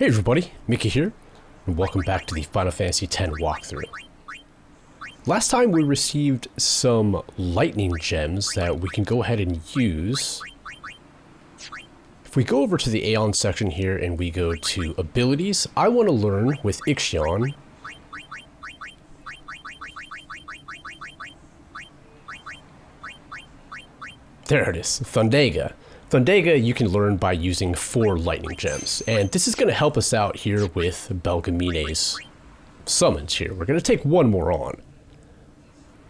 Hey everybody, Mickey here, and welcome back to the Final Fantasy X walkthrough. Last time we received some lightning gems that we can go ahead and use. If we go over to the Aeon section here and we go to abilities, I want to learn with Ixion. There it is, Thundaga. Thundaga you can learn by using 4 lightning gems, and this is going to help us out here with Belgamine's summons here. We're going to take one more on.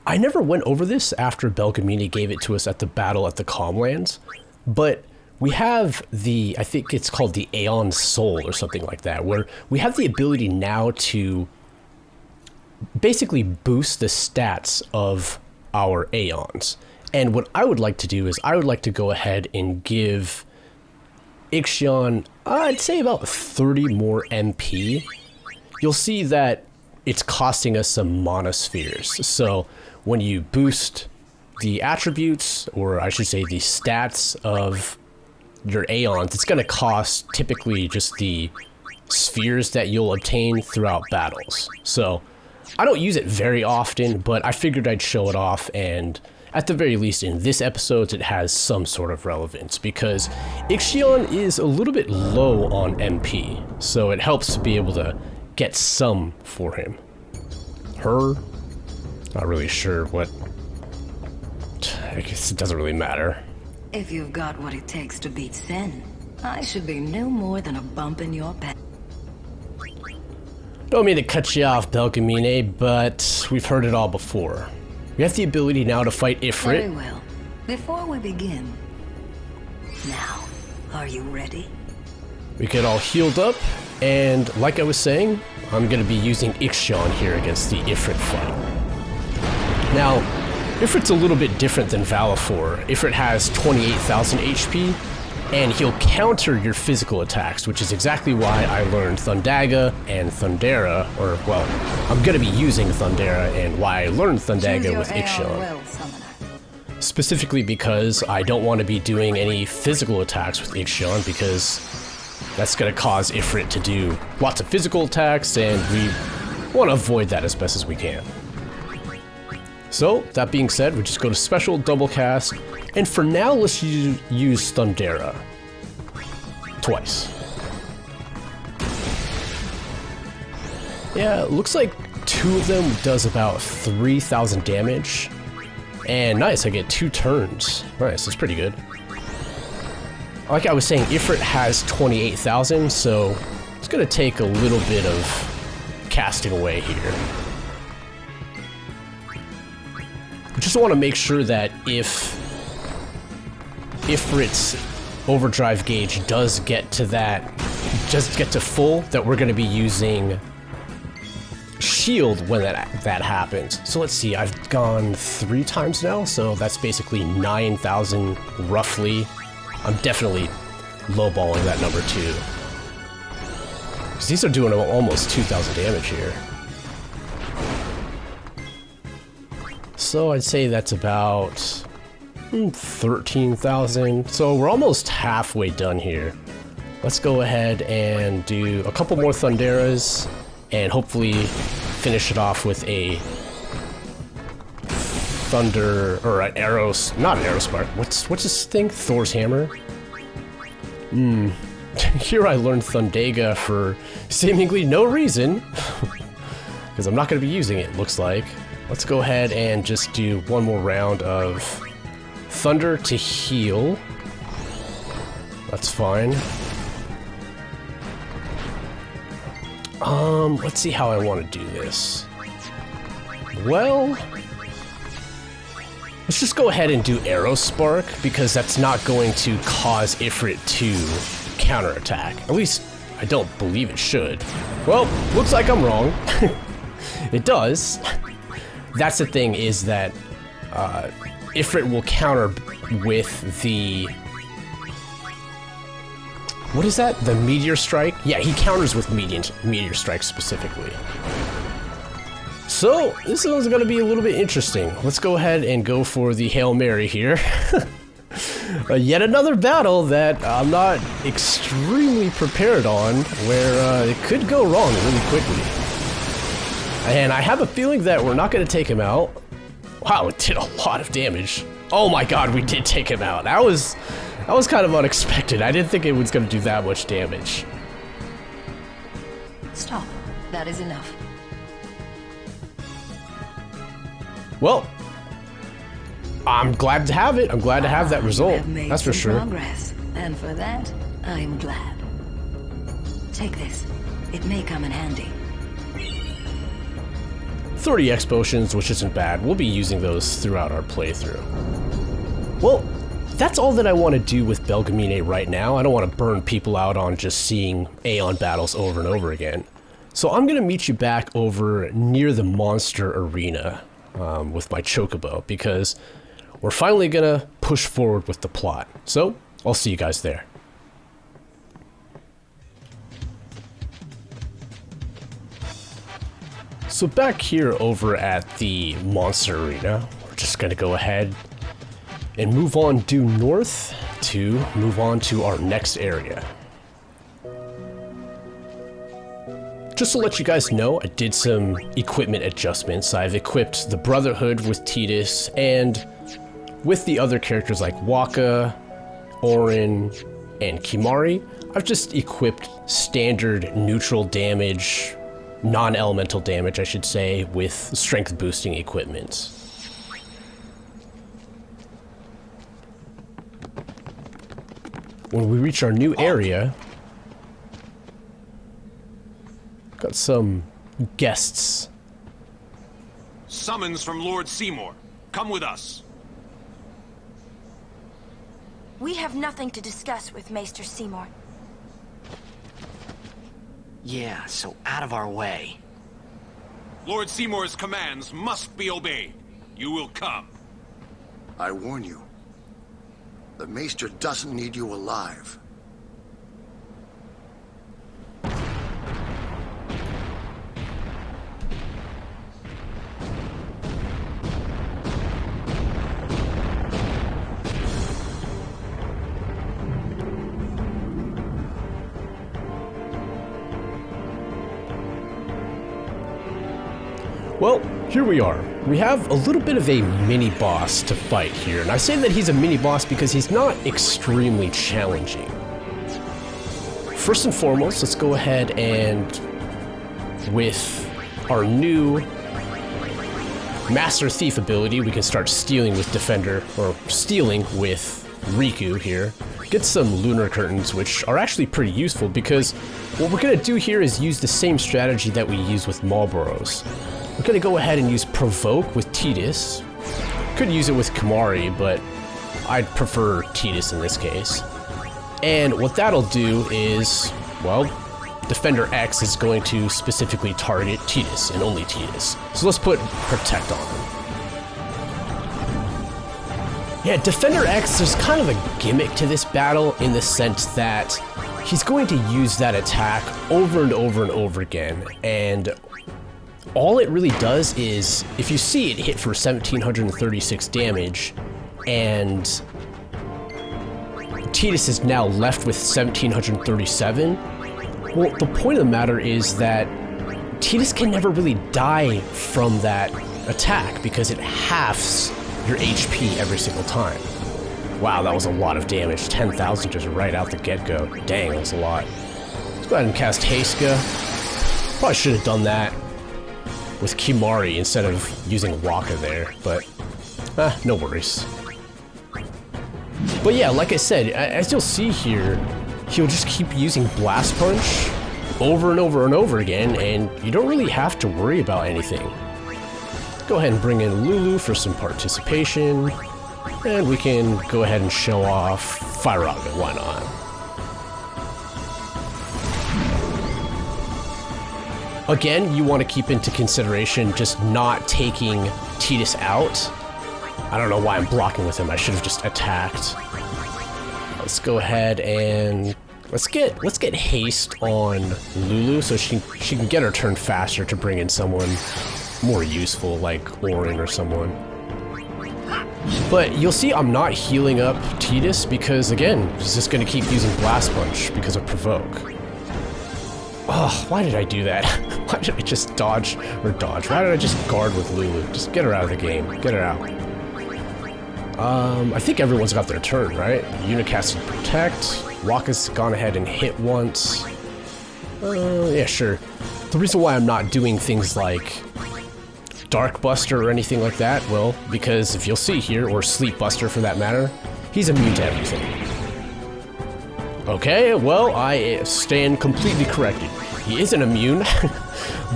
I never went over this after Belgamine gave it to us at the battle at the Calmlands, but we have the, I think it's called the Aeon Soul or something like that, where we have the ability now to basically boost the stats of our Aeons. And what I would like to do is I would like to go ahead and give Ixion, I'd say about 30 more MP. You'll see that it's costing us some monospheres. So when you boost the attributes, or I should say the stats of your Aeons, it's going to cost typically just the spheres that you'll obtain throughout battles. So I don't use it very often, but I figured I'd show it off, and at the very least in this episode it has some sort of relevance because Ixion is a little bit low on MP, so it helps to be able to get some for him. Her? Not really sure what. I guess it doesn't really matter. If you've got what it takes to beat Sin, I should be no more than a bump in your path. Don't mean to cut you off, Belgamine, but we've heard it all before. We have the ability now to fight Ifrit. Very well. Before we begin, now, are you ready? We get all healed up, and like I was saying, I'm going to be using Ixion here against the Ifrit fight. Now, Ifrit's a little bit different than Valifor. Ifrit has 28,000 HP, and he'll counter your physical attacks, which is exactly why I learned Thundaga and Thundera, or, well, I'm going to be using Thundera, and why I learned Thundaga with Ixion. Specifically because I don't want to be doing any physical attacks with Ixion, because that's going to cause Ifrit to do lots of physical attacks, and we want to avoid that as best as we can. So, that being said, we just go to Special, Double Cast, and for now, let's use Thundera. Twice. Yeah, it looks like 2 of them does about 3,000 damage. And nice, I get 2 turns. Nice, that's pretty good. Like I was saying, Ifrit has 28,000, so it's going to take a little bit of casting away here. I just want to make sure that if Ifrit's overdrive gauge does get to full, that we're going to be using shield when that happens. So let's see, I've gone 3 times now, so that's basically 9,000 roughly. I'm definitely lowballing that number too, because these are doing almost 2,000 damage here. So I'd say that's about 13,000. So we're almost halfway done here. Let's go ahead and do a couple more Thunderas and hopefully finish it off with a Thunder, or an Arrow, not an Arrow Spark. What's this thing? Thor's Hammer? Here I learned Thundaga for seemingly no reason, because I'm not going to be using it, looks like. Let's go ahead and just do one more round of Thunder to heal. That's fine. Let's see how I want to do this. Well, let's just go ahead and do Arrow Spark, because that's not going to cause Ifrit to counterattack. At least, I don't believe it should. Well, looks like I'm wrong. It does. That's the thing, is that Ifrit will counter with the... What is that? The Meteor Strike? Yeah, he counters with Meteor Strike specifically. So, this one's going to be a little bit interesting. Let's go ahead and go for the Hail Mary here. Yet another battle that I'm not extremely prepared on, where it could go wrong really quickly. And I have a feeling that we're not going to take him out. Wow, it did a lot of damage. Oh my god, we did take him out. That was kind of unexpected. I didn't think it was going to do that much damage. Stop. That is enough. Well, I'm glad to have it. I'm glad to have that result. That's for sure. Progress, and for that, I'm glad. Take this. It may come in handy. 30 X potions, which isn't bad. We'll be using those throughout our playthrough. Well, that's all that I want to do with Belgemine right now. I don't want to burn people out on just seeing Aeon battles over and over again. So I'm going to meet you back over near the monster arena with my chocobo, because we're finally going to push forward with the plot. So I'll see you guys there. So back here over at the monster arena, we're just going to go ahead and move on due north to move on to our next area. Just to let you guys know, I did some equipment adjustments. I've equipped the Brotherhood with Tidus, and with the other characters like Waka, Orin, and Kimahri, I've just equipped standard neutral damage, non-elemental damage, I should say, with strength boosting equipment. When we reach our new area, got some guests. Summons from Lord Seymour. Come with us. We have nothing to discuss with Maester Seymour. Yeah, so out of our way. Lord Seymour's commands must be obeyed. You will come. I warn you. The Maester doesn't need you alive. Well, here we are. We have a little bit of a mini-boss to fight here, and I say that he's a mini-boss because he's not extremely challenging. First and foremost, let's go ahead and, with our new Master Thief ability, we can start stealing with Defender, or stealing with Riku here. Get some Lunar Curtains, which are actually pretty useful because what we're going to do here is use the same strategy that we use with Marlboros. We're going to go ahead and use Provoke with Tidus. Could use it with Kimahri, but I'd prefer Tidus in this case. And what that'll do is, well, Defender X is going to specifically target Tidus, and only Tidus. So let's put Protect on him. Yeah, Defender X, there's kind of a gimmick to this battle in the sense that he's going to use that attack over and over and over again, and all it really does is, if you see it hit for 1736 damage, and Tidus is now left with 1737, well, the point of the matter is that Tidus can never really die from that attack because it halves your HP every single time. Wow, that was a lot of damage. 10,000 just right out the get-go. Dang, that was a lot. Let's go ahead and cast Heiska. Probably should have done that with Kimahri instead of using Waka there, but no worries. But yeah, like I said, as you'll see here, he'll just keep using Blast Punch over and over and over again, and you don't really have to worry about anything. Go ahead and bring in Lulu for some participation, and we can go ahead and show off Firaga, why not? Again, you want to keep into consideration just not taking Tidus out. I don't know why I'm blocking with him. I should have just attacked. Let's go ahead and let's get haste on Lulu so she can get her turn faster to bring in someone more useful like Orin or someone. But you'll see I'm not healing up Titus because, again, he's just going to keep using Blast Punch because of Provoke. Oh, why did I do that? Why did I just dodge? Why did I just guard with Lulu? Just get her out of the game. Get her out. I think everyone's got their turn, right? Yuna casted Protect. Wakka's gone ahead and hit once. Yeah, sure. The reason why I'm not doing things like Dark Buster or anything like that, well, because if you'll see here, or Sleep Buster for that matter, he's immune to everything. Okay, well, I stand completely corrected. He isn't immune,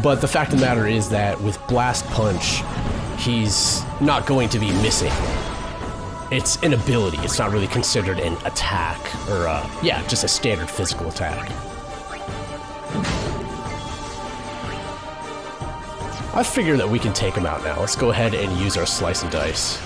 but the fact of the matter is that with Blast Punch, he's not going to be missing. It's an ability, it's not really considered an attack, or yeah, just a standard physical attack. I figure that we can take him out now. Let's go ahead and use our Slice and Dice.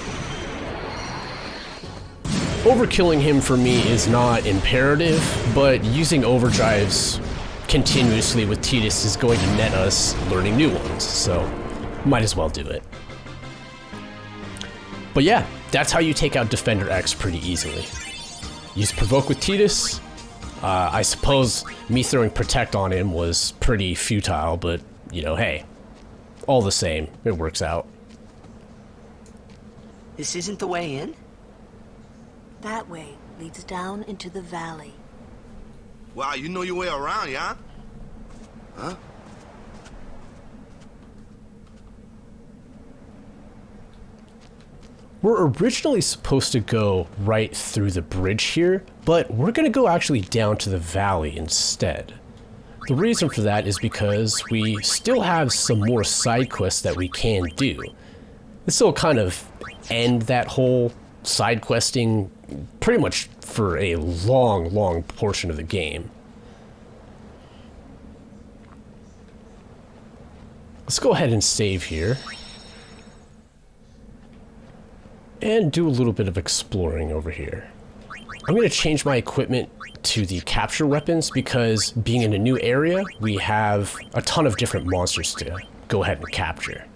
Overkilling him for me is not imperative, but using overdrives continuously with Titus is going to net us learning new ones, so might as well do it. But yeah, that's how you take out Defender X pretty easily. Use Provoke with Titus. I suppose me throwing Protect on him was pretty futile, but, you know, hey, all the same, it works out. This isn't the way in? That way leads down into the valley. Wow, you know your way around, yeah? Huh? We're originally supposed to go right through the bridge here, but we're gonna go actually down to the valley instead. The reason for that is because we still have some more side quests that we can do. This will kind of end that whole side questing pretty much for a long portion of the game. Let's go ahead and save here. And do a little bit of exploring over here. I'm going to change my equipment to the capture weapons because being in a new area, we have a ton of different monsters to go ahead and capture.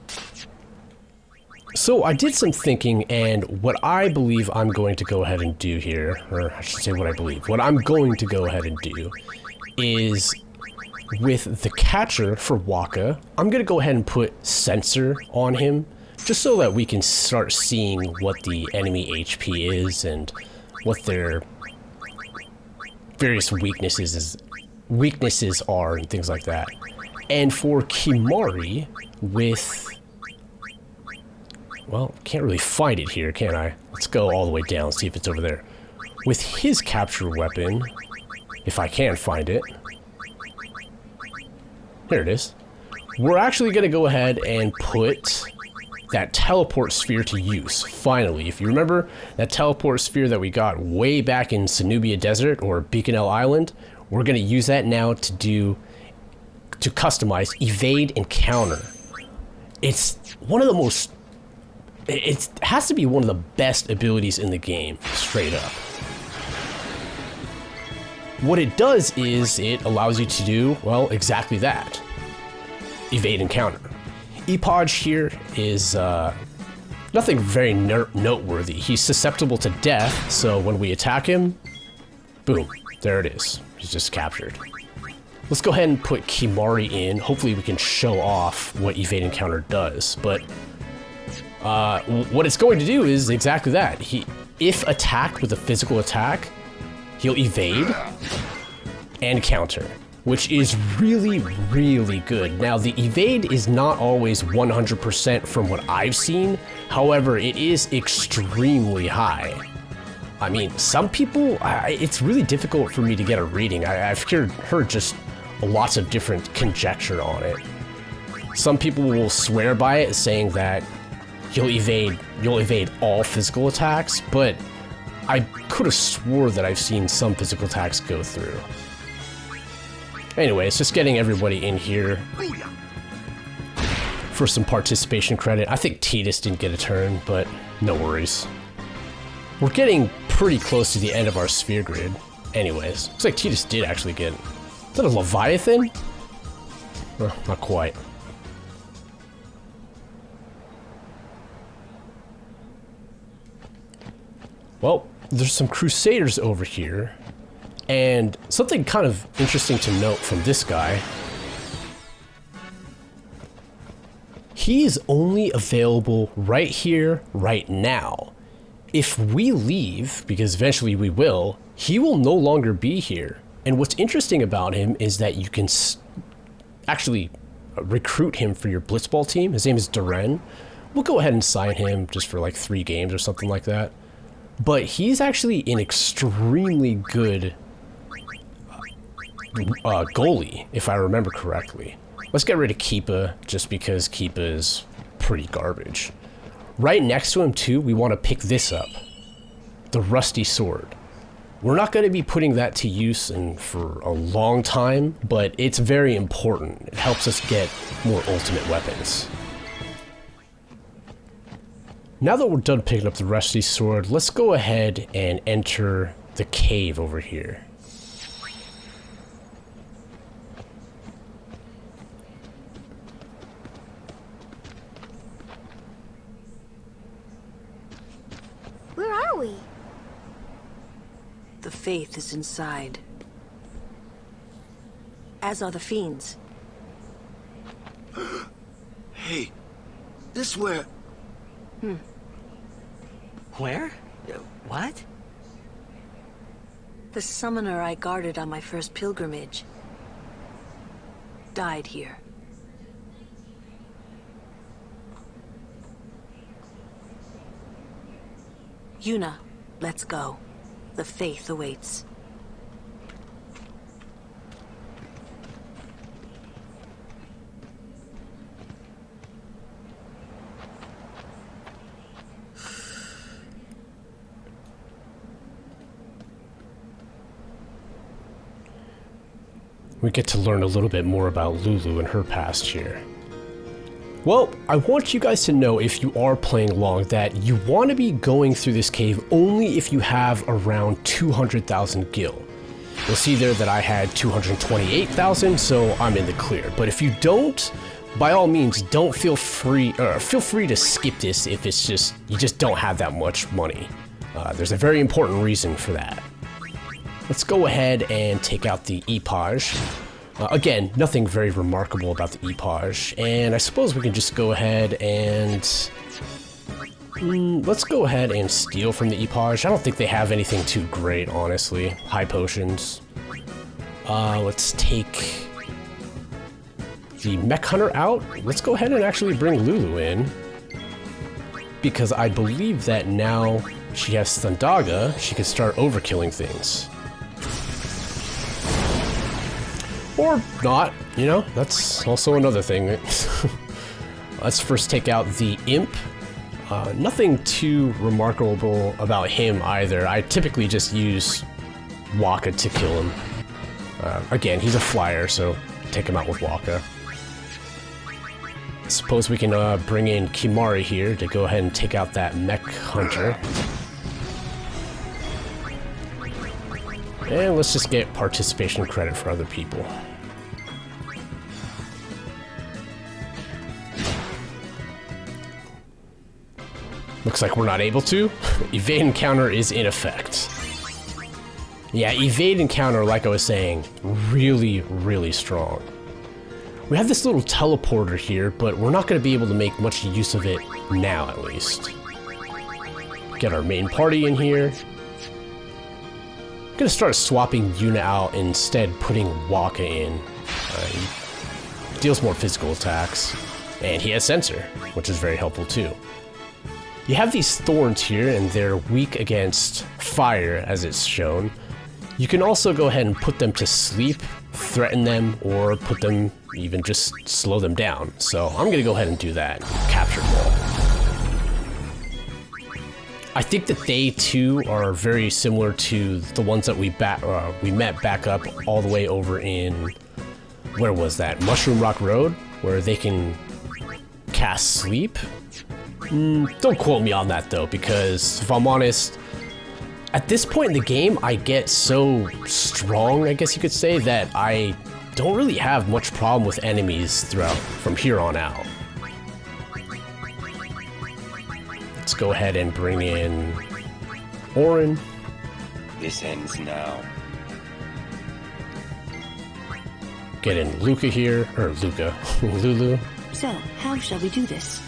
So I did some thinking, and what I believe I'm going to go ahead and do here, or I should say what I believe, what I'm going to go ahead and do is with the catcher for Wakka, I'm going to go ahead and put Sensor on him just so that we can start seeing what the enemy HP is and what their various weaknesses are and things like that. And for Kimahri with... well, can't really find it here, can I? Let's go all the way down, see if it's over there. With his capture weapon, if I can find it. Here it is. We're actually going to go ahead and put that teleport sphere to use, finally. If you remember that teleport sphere that we got way back in Zenubia Desert or Beaconell Island, we're going to use that now to customize evade and counter. It's one of the most... it has to be one of the best abilities in the game, straight up. What it does is it allows you to do, well, exactly that. Evade and counter. Epodge here is nothing very noteworthy. He's susceptible to death, so when we attack him, boom, there it is. He's just captured. Let's go ahead and put Kimahri in. Hopefully we can show off what evade and counter does, but what it's going to do is exactly that. If attacked with a physical attack, he'll evade and counter, which is really, really good. Now, the evade is not always 100% from what I've seen. However, it is extremely high. I mean, some people, it's really difficult for me to get a reading. I've heard just lots of different conjecture on it. Some people will swear by it, saying that you'll evade all physical attacks, but I could have swore that I've seen some physical attacks go through. Anyway, it's just getting everybody in here for some participation credit. I think Titus didn't get a turn, but no worries. We're getting pretty close to the end of our sphere grid. Anyways, looks like Titus did actually get... is that a Leviathan? Well, not quite. Well, there's some Crusaders over here, and something kind of interesting to note from this guy. He is only available right here, right now. If we leave, because eventually we will, he will no longer be here. And what's interesting about him is that you can actually recruit him for your blitzball team. His name is Duren. We'll go ahead and sign him just for like 3 games or something like that. But he's actually an extremely good goalie, if I remember correctly. Let's get rid of Keepa, just because Keepa is pretty garbage. Right next to him, too, we want to pick this up. The Rusty Sword. We're not going to be putting that to use for a long time, but it's very important. It helps us get more ultimate weapons. Now that we're done picking up the Rusty Sword, let's go ahead and enter the cave over here. Where are we? The Fayth is inside. As are the fiends. Hey, this where... Where? What? The summoner I guarded on my first pilgrimage died here. Yuna, let's go. The Fayth awaits. We get to learn a little bit more about Lulu and her past here. Well, I want you guys to know, if you are playing along, that you want to be going through this cave only if you have around 200,000 gil. You'll see there that I had 228,000, so I'm in the clear. But if you don't, by all means, feel free to skip this if it's just you just don't have that much money. There's a very important reason for that. Let's go ahead and take out the Epage. Again, nothing very remarkable about the Epage, and I suppose we can just go ahead and... let's go ahead and steal from the Epage. I don't think they have anything too great, honestly. High potions. Let's take the Mech Hunter out. Let's go ahead and actually bring Lulu in, because I believe that now she has Thundaga, she can start overkilling things. Or not, you know, that's also another thing. Let's first take out the Imp. Nothing too remarkable about him either. I typically just use Waka to kill him. Again, he's a flyer, so take him out with Waka. Suppose we can bring in Kimari here to go ahead and take out that Mech Hunter. And let's just get participation credit for other people. Looks like we're not able to. Evade encounter is in effect. Yeah, evade encounter, like I was saying, really, really strong. We have this little teleporter here, but we're not going to be able to make much use of it now, at least. Get our main party in here. I'm going to start swapping Yuna out, instead putting Waka in. He deals more physical attacks, and he has Sensor, which is very helpful too. You have these thorns here, and they're weak against fire, as it's shown. You can also go ahead and put them to sleep, threaten them, or put them, even just slow them down. So I'm going to go ahead and do that. Capture them all. I think that they, too, are very similar to the ones that we met back up all the way over in... where was that? Mushroom Rock Road? Where they can cast sleep? Don't quote me on that though, because if I'm honest, at this point in the game, I get so strong, I guess you could say, that I don't really have much problem with enemies from here on out. Let's go ahead and bring in Orin. This ends now. Get in Luca here, or Luca, Lulu. So, how shall we do this?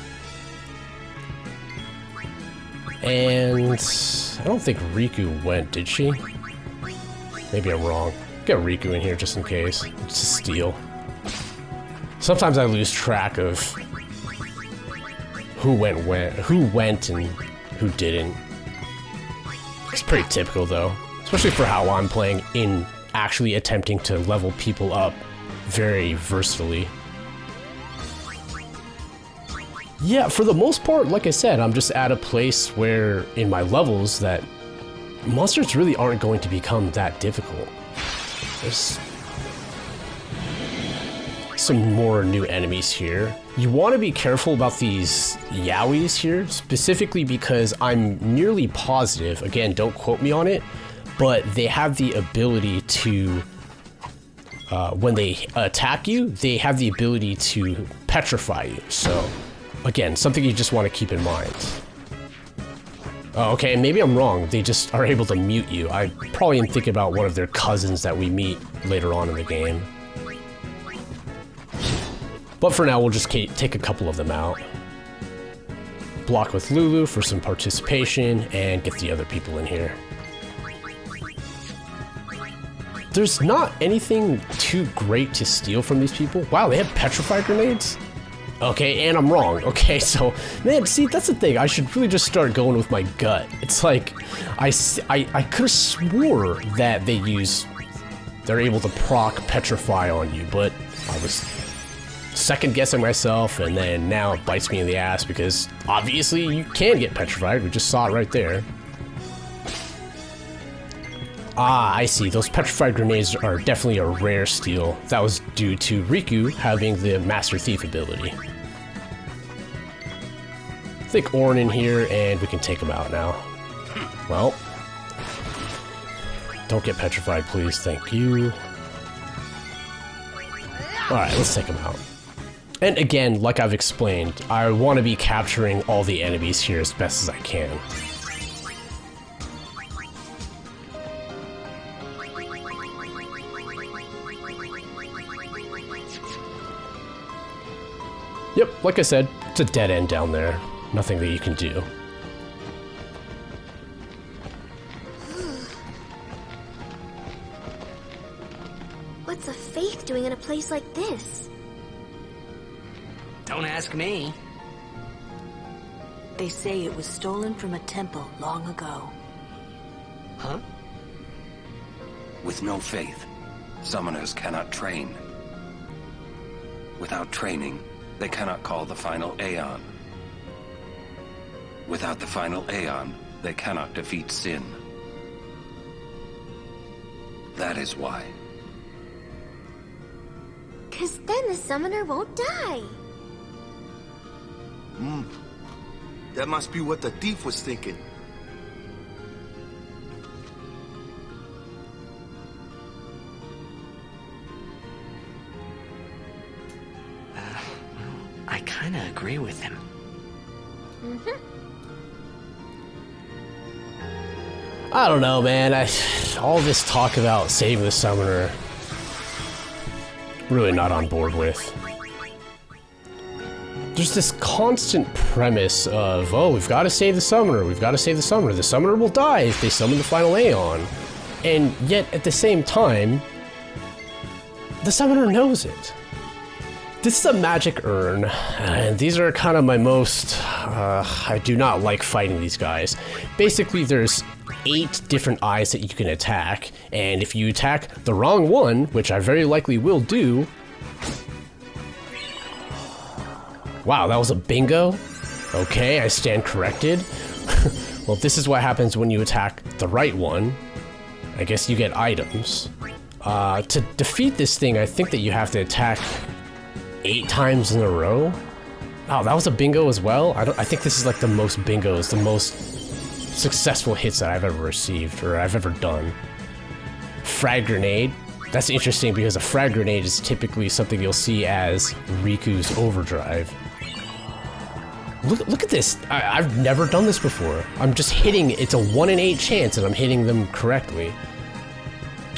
And I don't think Riku went, did she? Maybe I'm wrong. Get Riku in here just in case. It's a steal. Sometimes I lose track of who went and who didn't. It's pretty typical though, especially for how I'm playing in actually attempting to level people up very versatilely. Yeah, for the most part, like I said, I'm just at a place where in my levels that monsters really aren't going to become that difficult. There's some more new enemies here. You want to be careful about these Yowies here, specifically because I'm nearly positive, again, don't quote me on it, but they have the ability to, when they attack you, they have the ability to petrify you. So, again, something you just want to keep in mind. Oh, okay, maybe I'm wrong. They just are able to mute you. I probably am thinking about one of their cousins that we meet later on in the game. But for now, we'll just take a couple of them out. Block with Lulu for some participation, and get the other people in here. There's not anything too great to steal from these people. Wow, they have petrified grenades? Okay, and I'm wrong. Okay, so, man, see, that's the thing. I should really just start going with my gut. It's like, I could have swore that they're able to proc petrify on you, but I was second guessing myself, and then now it bites me in the ass because obviously you can get petrified. We just saw it right there. Ah, I see. Those petrified grenades are definitely a rare steal. That was due to Riku having the Master Thief ability. Stick Orin in here, and we can take him out now. Well, don't get petrified, please. Thank you. Alright, let's take him out. And again, like I've explained, I want to be capturing all the enemies here as best as I can. Yep, like I said, it's a dead end down there. Nothing that you can do. What's a Fayth doing in a place like this? Don't ask me. They say it was stolen from a temple long ago. Huh? With no faith, summoners cannot train. Without training, they cannot call the final Aeon. Without the final Aeon, they cannot defeat sin. That is why. 'Cause then the summoner won't die. That must be what the thief was thinking. I kinda agree with him. I don't know, man. All this talk about saving the summoner, really not on board with. There's this constant premise of, oh, we've got to save the summoner, we've got to save the summoner. The summoner will die if they summon the final Aeon. And yet, at the same time, the summoner knows it. This is a magic urn, and these are kind of my most, I do not like fighting these guys. Basically, there's 8 different eyes that you can attack, and if you attack the wrong one, which I very likely will do... Wow, that was a bingo? Okay, I stand corrected. Well, this is what happens when you attack the right one. I guess you get items. To defeat this thing, I think that you have to attack 8 times in a row. Oh, that was a bingo as well? I think this is like the most bingos, the most successful hits that I've ever received, or I've ever done. Frag grenade. That's interesting because a frag grenade is typically something you'll see as Riku's overdrive. Look at this. I've never done this before. I'm just hitting, it's a 1 in 8 chance and I'm hitting them correctly.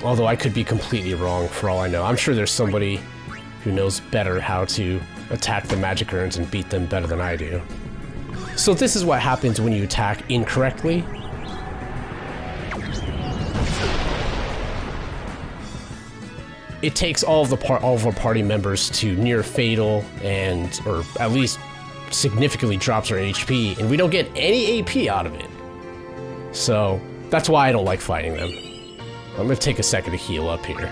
Although I could be completely wrong for all I know. I'm sure there's somebody who knows better how to attack the magic urns and beat them better than I do. So this is what happens when you attack incorrectly. It takes all of our party members to near fatal and, or at least significantly drops our HP, and we don't get any AP out of it. So that's why I don't like fighting them. I'm gonna take a second to heal up here.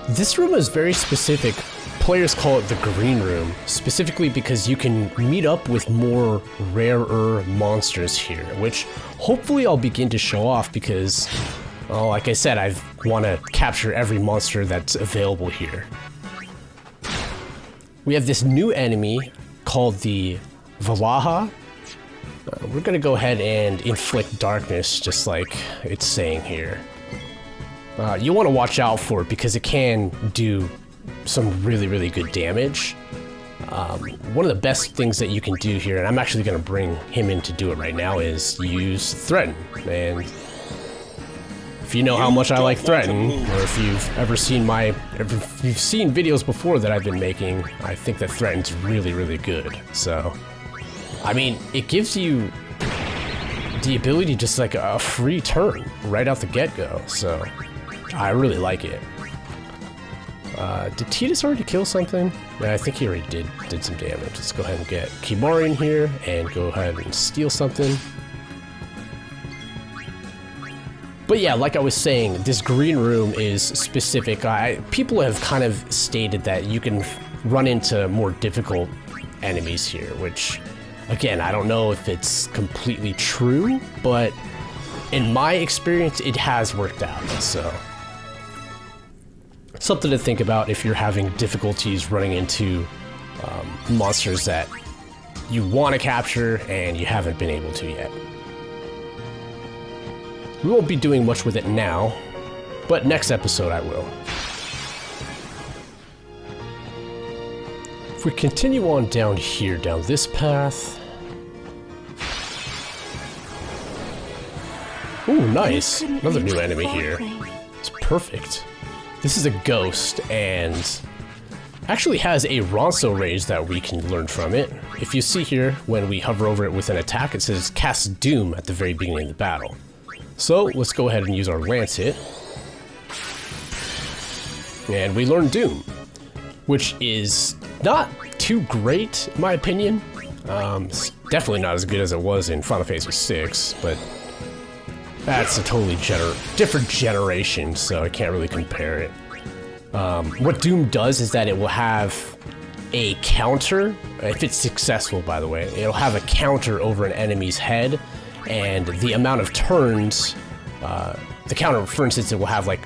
This room is very specific. Players call it the green room, specifically because you can meet up with more rarer monsters here, which hopefully I'll begin to show off because, well, like I said, I want to capture every monster that's available here. We have this new enemy called the Valaha. We're gonna go ahead and inflict darkness, just like it's saying here. You want to watch out for it because it can do some really good damage. One of the best things that you can do here, and I'm actually going to bring him in to do it right now, is use Threaten. And if you know how much I like Threaten, or if you've ever seen if you've seen videos before that I've been making, I think that Threaten's really good. So, I mean, it gives you the ability just like a free turn right out the get-go. So, I really like it. Did Titus already kill something? Yeah, I think he already did some damage. Let's go ahead and get Kimari in here and go ahead and steal something. But yeah, like I was saying, this green room is specific. People have kind of stated that you can run into more difficult enemies here, which, again, I don't know if it's completely true, but in my experience, it has worked out, so something to think about if you're having difficulties running into monsters that you want to capture and you haven't been able to yet. We won't be doing much with it now, but next episode I will. If we continue on down here, down this path. Ooh, nice. Another new enemy here. It's perfect. This is a ghost, and actually has a Ronso rage that we can learn from it. If you see here, when we hover over it with an attack, it says cast Doom at the very beginning of the battle. So let's go ahead and use our lance hit. And we learn Doom, which is not too great, in my opinion. It's definitely not as good as it was in Final Fantasy VI, but that's a totally different generation, so I can't really compare it. What Doom does is that it will have a counter, if it's successful by the way, it'll have a counter over an enemy's head, and the amount of turns, the counter, for instance, it will have like,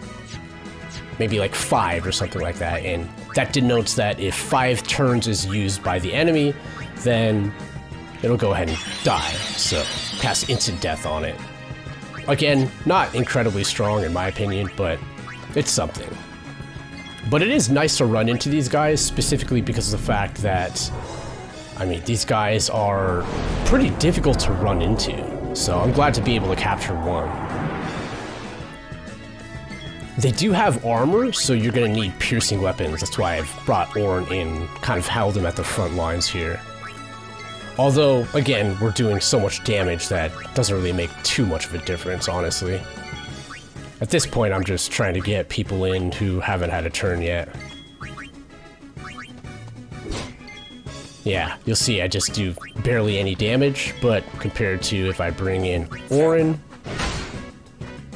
maybe like 5 or something like that, and that denotes that if 5 turns is used by the enemy, then it'll go ahead and die, so cast instant death on it. Again, not incredibly strong in my opinion, but it's something. But it is nice to run into these guys, specifically because of the fact that, I mean, these guys are pretty difficult to run into, so I'm glad to be able to capture one. They do have armor, so you're going to need piercing weapons. That's why I've brought Orn in, kind of held him at the front lines here. Although, again, we're doing so much damage that doesn't really make too much of a difference, honestly. At this point, I'm just trying to get people in who haven't had a turn yet. Yeah, you'll see I just do barely any damage, but compared to if I bring in Orin,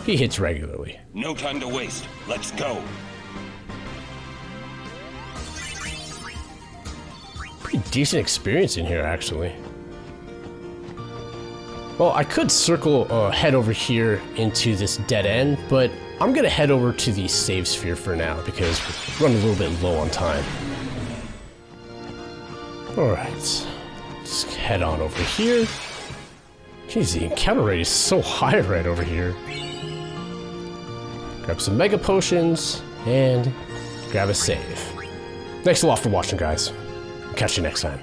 he hits regularly. No time to waste. Let's go. Pretty decent experience in here, actually. Well, I could circle, head over here into this dead end, but I'm gonna head over to the save sphere for now because we're running a little bit low on time. Alright, let's head on over here. Jeez, the encounter rate is so high right over here. Grab some mega potions, and grab a save. Thanks a lot for watching, guys. Catch you next time.